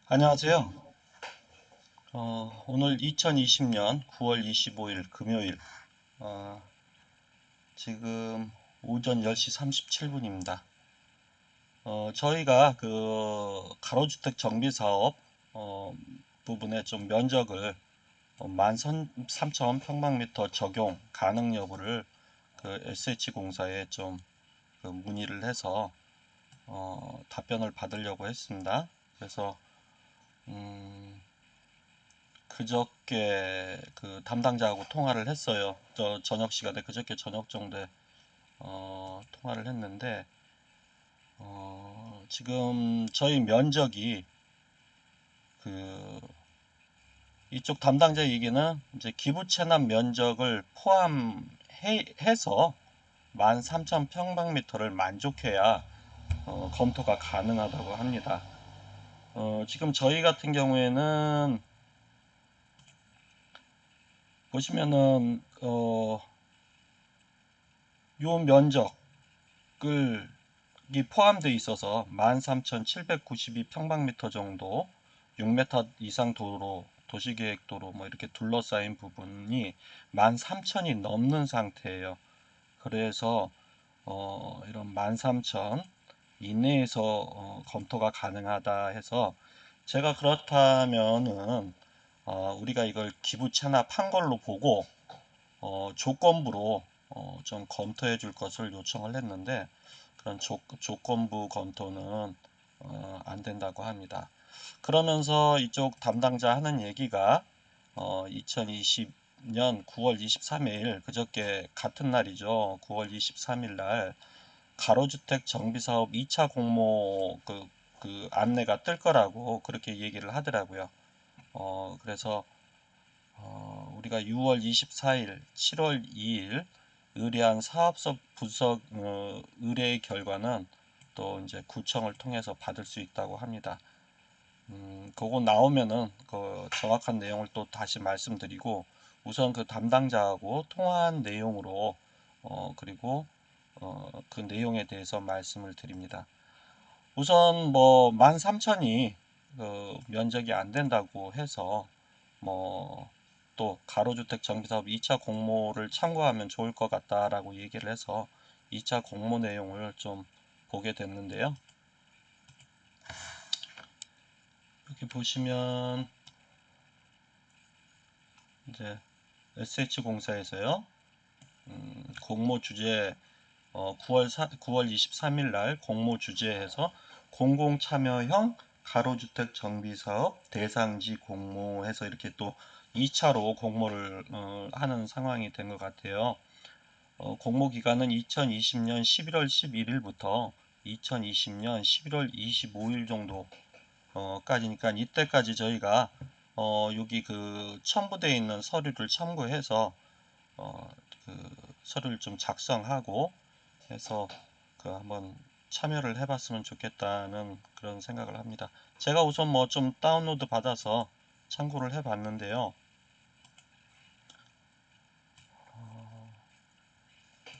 안녕하세요. 오늘 2020년 9월 25일 금요일, 어, 지금 오전 10시 37분입니다. 저희가 그 가로주택 정비 사업 부분에 좀 면적을 13,000평방미터 적용 가능 여부를 그 SH공사에 좀 그 문의를 해서 답변을 받으려고 했습니다. 그래서 음, 그저께 그 담당자하고 통화를 했어요. 저녁 시간에 그저께 저녁 정도에 통화를 했는데 지금 저희 면적이 그 이쪽 담당자 얘기는 이제 기부 체납 면적을 포함해서 13,000평방미터를 만족해야 검토가 가능하다고 합니다. 지금 저희 같은 경우에는 보시면은 요 면적을 이 포함되어 있어서 13,792평방미터 정도 6m 이상 도로, 도시계획도로 뭐 이렇게 둘러싸인 부분이 13,000이 넘는 상태예요. 그래서 이런 13,000 이내에서 검토가 가능하다 해서 제가 그렇다면은 우리가 이걸 기부 체납한 걸로 보고 조건부로 좀 검토해 줄 것을 요청을 했는데 그런 조건부 검토는 안 된다고 합니다. 그러면서 이쪽 담당자 하는 얘기가 2020년 9월 23일 그저께 같은 날이죠. 9월 23일 날 가로주택 정비사업 2차 공모 그 안내가 뜰 거라고 그렇게 얘기를 하더라고요. 그래서 우리가 6월 24일, 7월 2일 의뢰한 사업서 분석 의뢰의 결과는 또 이제 구청을 통해서 받을 수 있다고 합니다. 그거 나오면은 그 정확한 내용을 또 다시 말씀드리고 우선 그 담당자하고 통화한 내용으로 그리고 그 내용에 대해서 말씀을 드립니다. 우선 뭐 13,000이 그 면적이 안 된다고 해서 뭐 또 가로주택 정비사업 2차 공모를 참고하면 좋을 것 같다라고 얘기를 해서 2차 공모 내용을 좀 보게 됐는데요. 여기 보시면 이제 SH공사에서요. 공모 주제 9월 23일 날 공모 주제에서 공공참여형 가로주택 정비사업 대상지 공모해서 이렇게 또 2차로 공모를 하는 상황이 된 것 같아요. 공모 기간은 2020년 11월 11일부터 2020년 11월 25일 정도까지니까 이때까지 저희가 여기 그 첨부되어 있는 서류를 참고해서 어, 그 서류를 좀 작성하고 해서 그 한번 참여를 해봤으면 좋겠다는 그런 생각을 합니다. 제가 우선 뭐 좀 다운로드 받아서 참고를 해봤는데요.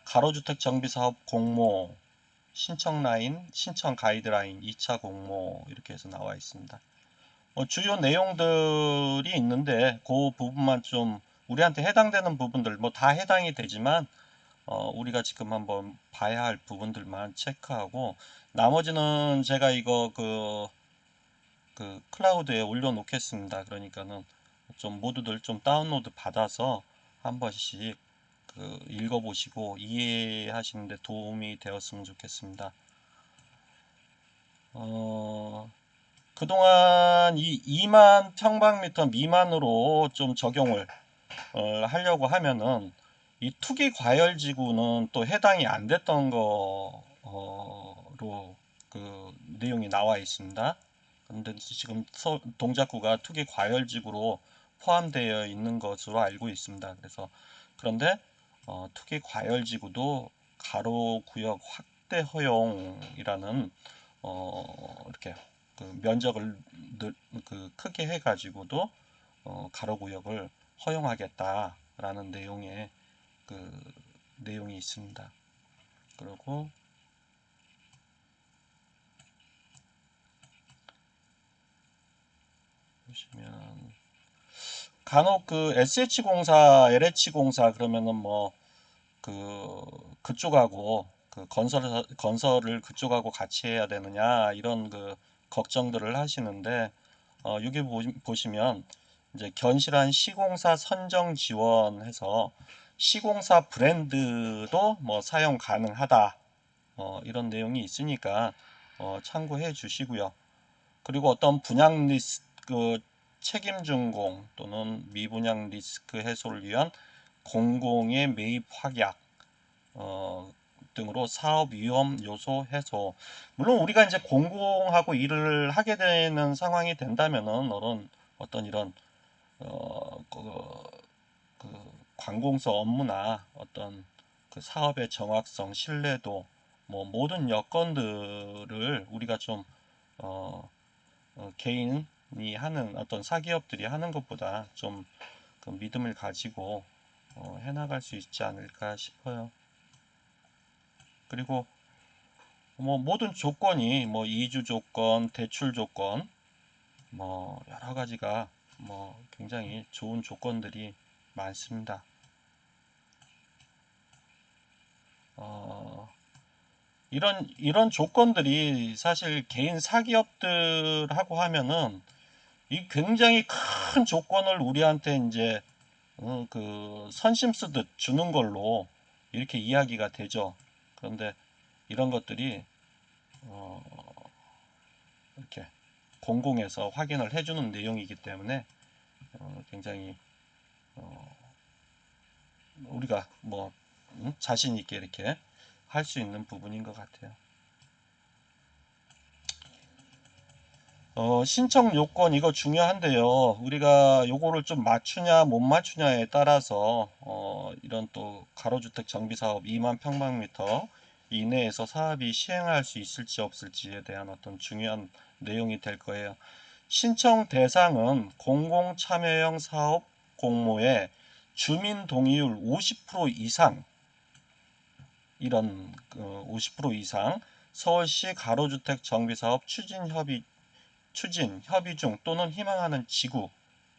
가로주택 정비사업 공모 신청 라인, 신청 가이드라인 2차 공모 이렇게 해서 나와 있습니다. 주요 내용들이 있는데 그 부분만 좀 우리한테 해당되는 부분들 뭐 다 해당이 되지만 우리가 지금 한번 봐야 할 부분들만 체크하고 나머지는 제가 이거 그 클라우드에 올려놓겠습니다. 그러니까는 좀 모두들 좀 다운로드 받아서 한 번씩 그 읽어보시고 이해하시는데 도움이 되었으면 좋겠습니다. 그동안 이 2만 평방미터 미만으로 좀 적용을 하려고 하면은 이 투기 과열 지구는 또 해당이 안 됐던 거로 그 내용이 나와 있습니다. 그런데 지금 동작구가 투기 과열 지구로 포함되어 있는 것으로 알고 있습니다. 그래서 그런데 투기 과열 지구도 가로 구역 확대 허용이라는 이렇게 그 면적을 그 크게 해가지고도 가로 구역을 허용하겠다라는 내용의 그 내용이 있습니다. 그리고 보시면 간혹 그 SH공사, LH공사 그러면은 뭐 그쪽하고 그 건설을 그쪽하고 같이 해야 되느냐 이런 그 걱정들을 하시는데 여기 보시면 이제 견실한 시공사 선정 지원해서 시공사 브랜드도 뭐 사용 가능하다 이런 내용이 있으니까 참고해 주시고요. 그리고 어떤 분양 리스크 책임 준공 또는 미분양 리스크 해소를 위한 공공의 매입 확약 등으로 사업 위험 요소 해소. 물론 우리가 이제 공공하고 일을 하게 되는 상황이 된다면은 어떤 이런 관공서 업무나 어떤 그 사업의 정확성, 신뢰도 뭐 모든 여건들을 우리가 좀 개인이 하는 어떤 사기업들이 하는 것보다 좀 그 믿음을 가지고 해나갈 수 있지 않을까 싶어요. 그리고 뭐 모든 조건이 뭐 이주 조건, 대출 조건, 뭐 여러 가지가 뭐 굉장히 좋은 조건들이 많습니다. 이런 조건들이 사실 개인 사기업들하고 하면은 이 굉장히 큰 조건을 우리한테 이제 그 선심 쓰듯 주는 걸로 이렇게 이야기가 되죠. 그런데 이런 것들이 어, 이렇게 공공에서 확인을 해주는 내용이기 때문에 굉장히 우리가 뭐 자신 있게 이렇게 할 수 있는 부분인 것 같아요. 신청 요건 이거 중요한데요. 우리가 요거를 좀 맞추냐 못 맞추냐에 따라서 이런 또 가로주택 정비사업 2만 평방미터 이내에서 사업이 시행할 수 있을지 없을지에 대한 어떤 중요한 내용이 될 거예요. 신청 대상은 공공참여형 사업 공모에 주민 동의율 50% 이상 이런 50% 이상 서울시 가로주택 정비사업 추진, 협의 중 또는 희망하는 지구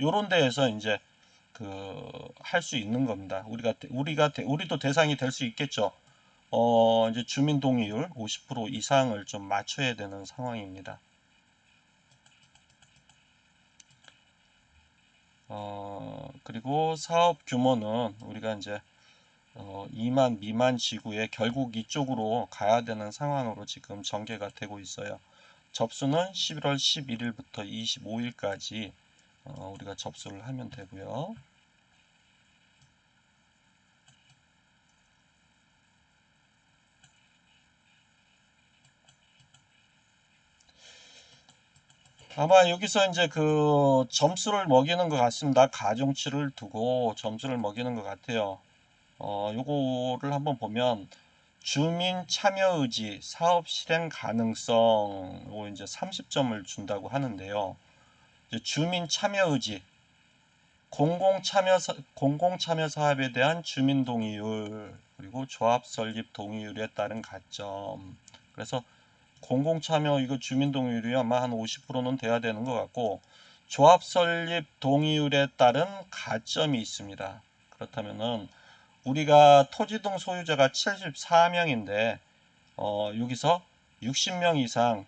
요런 데에서 이제 그 할 수 있는 겁니다. 우리도 대상이 될 수 있겠죠. 이제 주민 동의율 50% 이상을 좀 맞춰야 되는 상황입니다. 그리고 사업 규모는 우리가 이제 2만 미만 지구에 결국 이쪽으로 가야 되는 상황으로 지금 전개가 되고 있어요. 접수는 11월 11일부터 25일까지 우리가 접수를 하면 되고요. 아마 여기서 이제 그 점수를 먹이는 것 같습니다. 가중치를 두고 점수를 먹이는 것 같아요. 요거를 한번 보면 주민 참여 의지, 사업 실행 가능성, 요 이제 30점을 준다고 하는데요. 이제 주민 참여 의지, 공공참여 사업에 대한 주민 동의율, 그리고 조합 설립 동의율에 따른 가점. 그래서 공공참여 이거 주민 동의율이 아마 한 50%는 돼야 되는 것 같고 조합 설립 동의율에 따른 가점이 있습니다. 그렇다면은 우리가 토지 등 소유자가 74명인데 여기서 60명 이상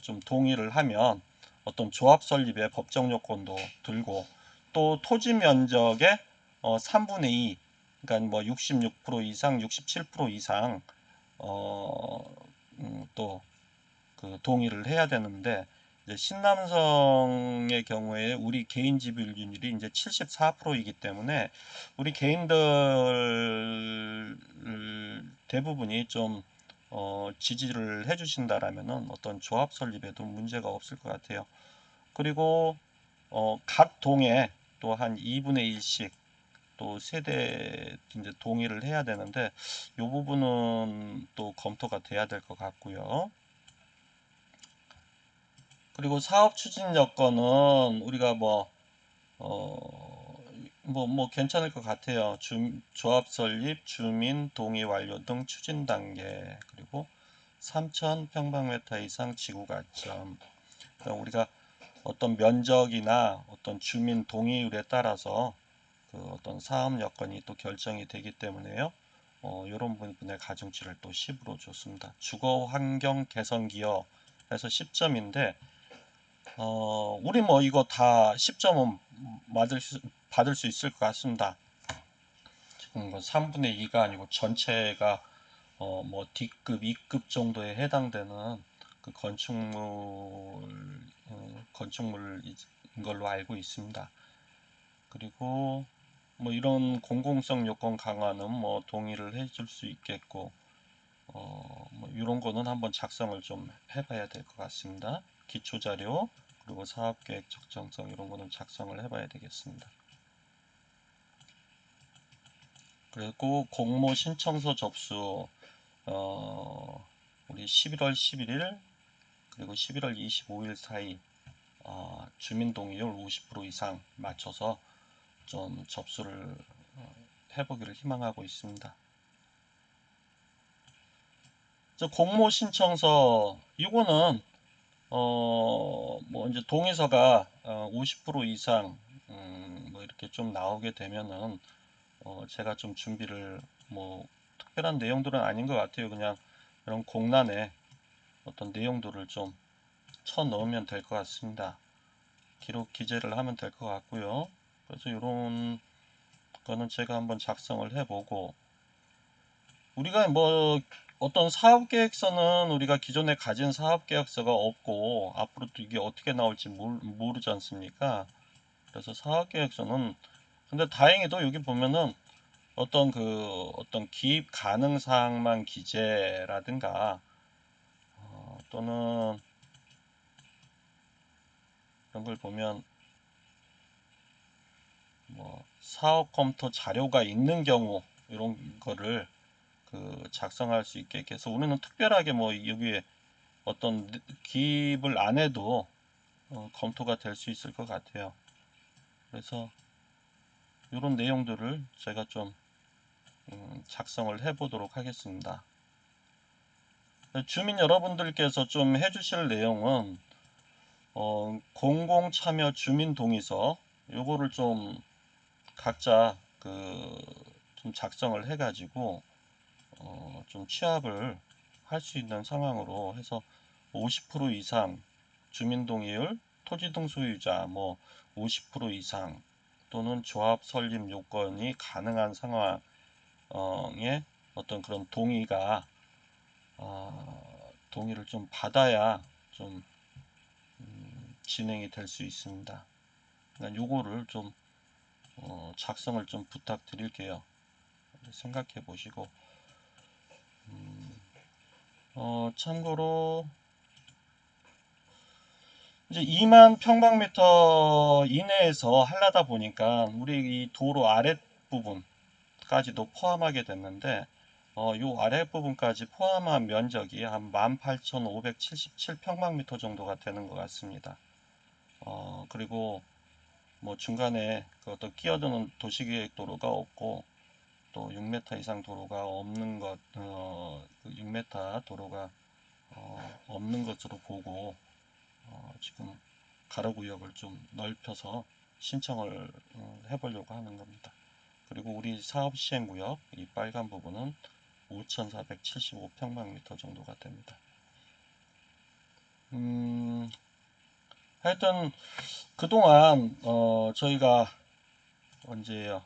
좀 동의를 하면 어떤 조합 설립의 법정 요건도 들고 또 토지 면적의 3분의 2 그러니까 뭐 66% 이상 67% 이상 또 그 동의를 해야 되는데 이제 신남성의 경우에 우리 개인 지분율이 이제 74%이기 때문에 우리 개인들 대부분이 좀 지지를 해주신다라면은 어떤 조합 설립에도 문제가 없을 것 같아요. 그리고 각 동에 또 한 2분의 1씩 또 세대 이제 동의를 해야 되는데 이 부분은 또 검토가 돼야 될 것 같고요. 그리고 사업 추진 여건은 우리가 괜찮을 것 같아요. 조합 설립, 주민 동의 완료 등 추진 단계, 그리고 3,000평방미터 이상 지구 가점. 그러니까 우리가 어떤 면적이나 어떤 주민 동의율에 따라서 그 어떤 사업 여건이 또 결정이 되기 때문에요. 이런 부분의 가중치를 또 10으로 줬습니다. 주거 환경 개선 기여에서 10점인데, 우리 뭐 이거 다 10점은 받을 수 있을 것 같습니다. 지금 3분의 2가 아니고 전체가 뭐 D급, E급 정도에 해당되는 그 건축물인 걸로 알고 있습니다. 그리고 뭐 이런 공공성 요건 강화는 뭐 동의를 해줄 수 있겠고, 뭐 이런 거는 한번 작성을 좀 해봐야 될 것 같습니다. 기초 자료 그리고 사업계획 적정성 이런 거는 작성을 해봐야 되겠습니다. 그리고 공모 신청서 접수 우리 11월 11일 그리고 11월 25일 사이 주민동의율 50% 이상 맞춰서 좀 접수를 해보기를 희망하고 있습니다. 공모 신청서 이거는 뭐 이제 동의서가 50% 이상 뭐 이렇게 좀 나오게 되면은 제가 좀 준비를 뭐 특별한 내용들은 아닌 것 같아요. 그냥 이런 공란에 어떤 내용들을 좀 쳐 넣으면 될 것 같습니다. 기록 기재를 하면 될 것 같고요. 그래서 이런 거는 제가 한번 작성을 해보고, 우리가 뭐 어떤 사업계획서는 우리가 기존에 가진 사업계획서가 없고 앞으로 또 이게 어떻게 나올지 모르지 않습니까? 그래서 사업계획서는, 근데 다행히도 여기 보면은 어떤 기입 가능 사항만 기재라든가 또는 이런 걸 보면 뭐 사업 검토 자료가 있는 경우 이런 거를 그 작성할 수 있게 해서, 우리는 특별하게 뭐 여기에 어떤 기입을 안 해도 검토가 될 수 있을 것 같아요. 그래서 이런 내용들을 제가 좀 작성을 해 보도록 하겠습니다. 주민 여러분들께서 좀 해주실 내용은 공공참여 주민동의서 요거를 좀 각자 좀 작성을 해가지고 좀 취합을 할 수 있는 상황으로 해서 50% 이상 주민동의율, 토지 등 소유자 뭐 50% 이상 또는 조합 설립 요건이 가능한 상황에 어떤 그런 동의를 좀 받아야 좀 진행이 될 수 있습니다. 그러니까 요거를 좀 작성을 좀 부탁드릴게요. 생각해 보시고 참고로 이제 2만 평방미터 이내에서 하려다 보니까 우리 이 도로 아랫부분까지도 포함하게 됐는데 요 아랫부분까지 포함한 면적이 한 18,577평방미터 정도가 되는 것 같습니다. 그리고 뭐 중간에 그 어떤 끼어드는 도시계획도로가 없고 또 6m 이상 도로가 없는 6m 도로가 없는 것으로 보고 지금 가로구역을 좀 넓혀서 신청을 해보려고 하는 겁니다. 그리고 우리 사업 시행구역 이 빨간 부분은 5,475평방미터 정도가 됩니다. 하여튼 그동안 저희가 언제예요?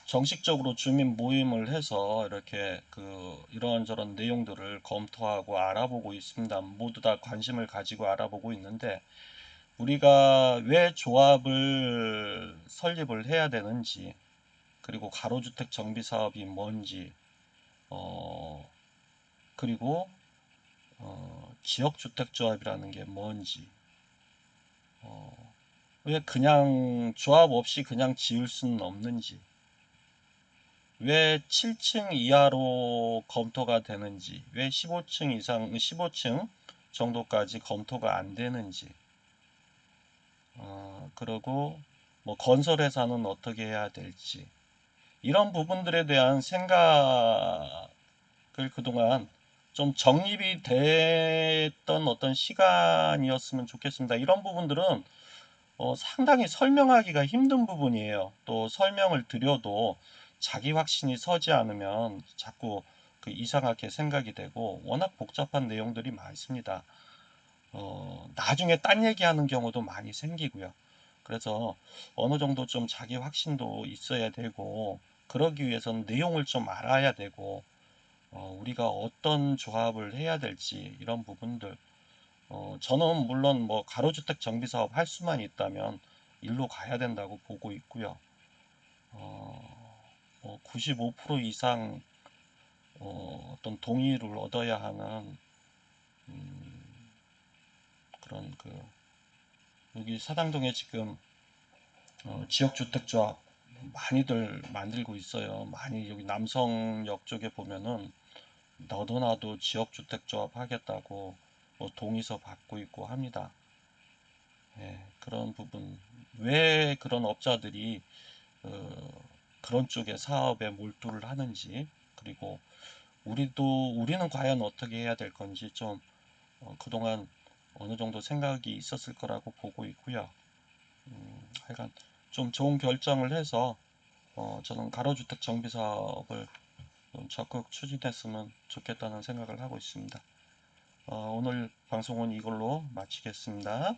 정식적으로 주민 모임을 해서 이렇게 이런저런 내용들을 검토하고 알아보고 있습니다. 모두 다 관심을 가지고 알아보고 있는데, 우리가 왜 조합을 설립을 해야 되는지, 그리고 가로주택 정비 사업이 뭔지, 그리고 지역주택조합이라는 게 뭔지, 왜 그냥 조합 없이 그냥 지을 수는 없는지, 왜 7층 이하로 검토가 되는지, 왜 15층 정도까지 검토가 안 되는지, 그리고 뭐 건설회사는 어떻게 해야 될지, 이런 부분들에 대한 생각을 그동안 좀 정립이 됐던 어떤 시간이었으면 좋겠습니다. 이런 부분들은 상당히 설명하기가 힘든 부분이에요. 또 설명을 드려도 자기 확신이 서지 않으면 자꾸 그 이상하게 생각이 되고 워낙 복잡한 내용들이 많습니다. 나중에 딴 얘기하는 경우도 많이 생기고요. 그래서 어느 정도 좀 자기 확신도 있어야 되고 그러기 위해서는 내용을 좀 알아야 되고 우리가 어떤 조합을 해야 될지 이런 부분들 저는 물론 뭐 가로주택 정비사업 할 수만 있다면 일로 가야 된다고 보고 있고요. 95% 이상 어떤 동의를 얻어야 하는 그런 그 여기 사당동에 지금 지역주택조합 많이들 만들고 있어요. 많이 여기 남성역 쪽에 보면은 너도 나도 지역주택조합 하겠다고 뭐 동의서 받고 있고 합니다. 예, 그런 부분 왜 그런 업자들이 그런 쪽의 사업에 몰두를 하는지 그리고 우리는 과연 어떻게 해야 될 건지 좀 그동안 어느 정도 생각이 있었을 거라고 보고 있고요. 하여간 좀 좋은 결정을 해서 저는 가로주택 정비 사업을 좀 적극 추진했으면 좋겠다는 생각을 하고 있습니다. 오늘 방송은 이걸로 마치겠습니다.